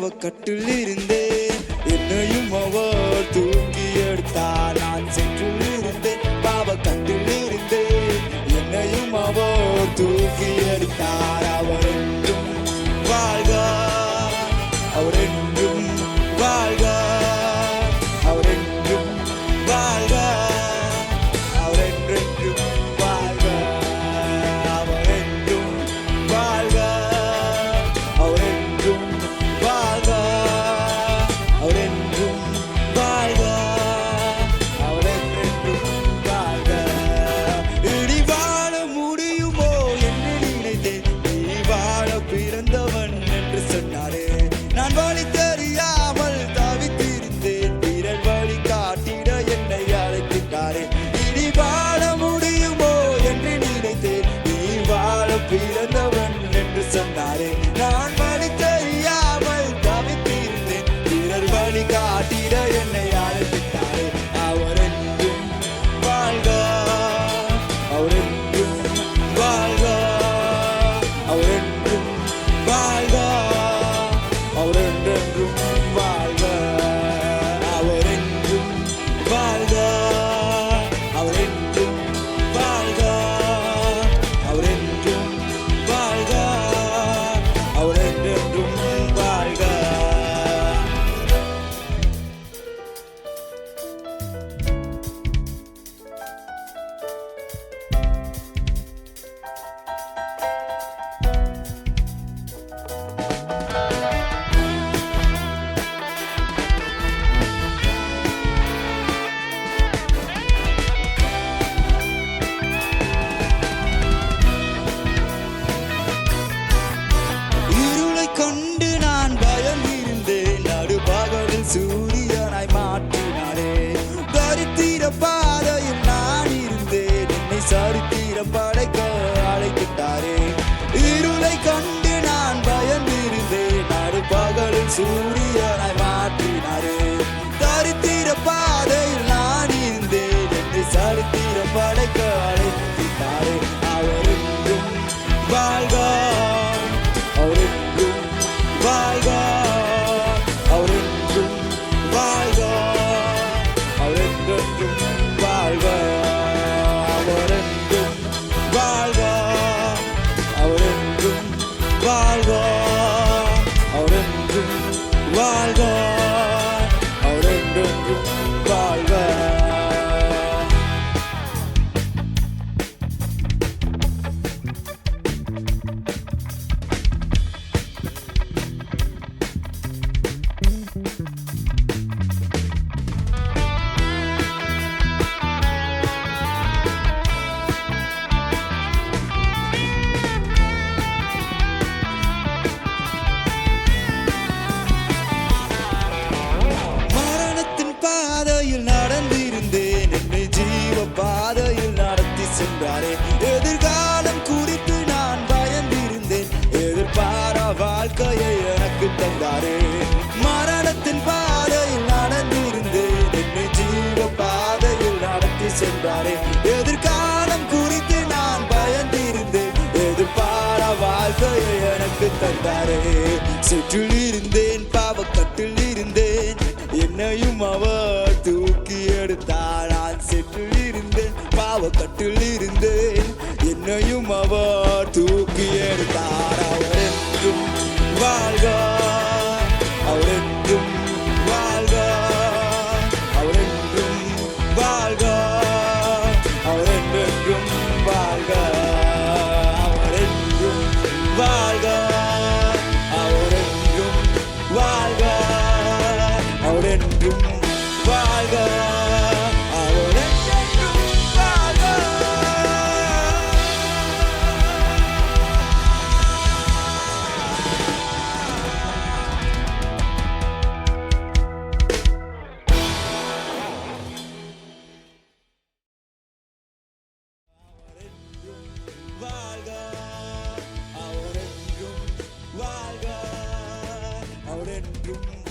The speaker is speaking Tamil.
பாவக்கட்டில் இருந்தேன், என்னையும் அவர் தூக்கி எடுத்தார். நான் சென்றில் இருந்தேன், பாவக்கட்டில் இருந்தேன், என்னையும் அவர் தூக்கி எடுத்தார். அவர் என்றும் வாழ்க, அவர் என்றும் வாழ்க, அவர் என்றும் வாழ்க, அவர் என்றென்றும் வாழ்க, அவர் என்றும் வாழ்க, அவர் என்றும் வாழ்க, அவர் என்றும் வாழ்க, அவர் என்றென்றும் வாழ்க. இனி வாழ முடியுமோ என்று நினைத்தேன், நீ வாழ பிறந்தவன் என்று சொன்னாரே. நான் வழி தெரியாமல் தவித்திருந்தேன், பிறர் வழி காட்டிட என்னை அழைத்திட்டாரே. இனி வாழ முடியுமோ என்று நினைத்தேன், நீ வாழ பிறந்தவன் என்று சொன்னாரே. நான் வழி தெரியாமல் தவித்திருந்தேன், பிறர் வழி காட்டிட என்னை அழைத்திட்டாரே. அவர் என்றும் வாழ்க, அவர் என்றும் வாழ்க, அவர் என்றும் வாழ்க, அவர் என்றென்றும் வாழ்க, அவர் என்றும் வாழ்க, அவர் என்றும் வாழ்க, அவர் என்றும் வாழ்க, அவர் என்றென்றும் வாழ்க. இருளை கண்டு நான் பயந்திருந்தேன், நடுப்பகலில் சூரியனாய் மாற்றினாரே. தரித்திர பாதையில் நான் இருந்தேன், என்னை சரித்திரம் படைக்க அழைத்துட்டாரே. இருளை கண்டு நான் பயந்திருந்தேன், நடுப்பகலில் சூரியனாய் மாற்றினாரே. தரித்திர பாதையில் நான் இருந்தேன், என்னை சரித்திரம் படைக்க அழைத்துட்டாரே. அவர் என்றும் வாழ்க, அவர் என்றும் வாழ்க, அவர் என்றும் வாழ்க, அவர் என்றென்றும் வாழ்க, அவர் என்றும் வாழ்க, அவர் என்றும் வாழ்க, அவர் என்றும் வாழ்க, அவர் என்றென்றும் வாழ்க. மரணத்தின் பாதையில் நடந்திருந்தேன், என்னை ஜீவ பாதையில் நடத்தி சென்றாரே. எதிர்காலம் குறித்து நான் பயந்திருந்தேன், எதிர்பாரா வாழ்க்கையை எனக்கு தந்தாரே. மரணத்தின் பாதையில் நடந்திருந்தேன், என்னை ஜீவ பாதையில் நடத்தி சென்றாரே. எதிர்காலம் குறித்து நான் பயந்திருந்தேன், எதிர்பாரா வாழ்க்கையை எனக்கு தந்தாரே. சுற்றில் இருந்தேன், பாவக்கட்டில் இருந்தேன், என்னையும் அவர் தூக்கி எடுத்தார். நான் செற்றில் இருந்தேன், பாவக்கட்டில் இருந்தேன், என்னையும் அவர் தூக்கி எடுத்தார். அவர் என்றும் வாழ்க, அவர் என்றும் வாழ்க, அவர் என்றும் வாழ்க, அவர் என்றென்றும் வாழ்க, அவர் என்றும் வாழ்க, அவர் என்றும் வாழ்க, அவர் என்றும் வாழ்க, அவர் என்றென்றும் வாழ்க. வாழ்க, அவர் என்றும் வாழ்க, அவர் என்றும்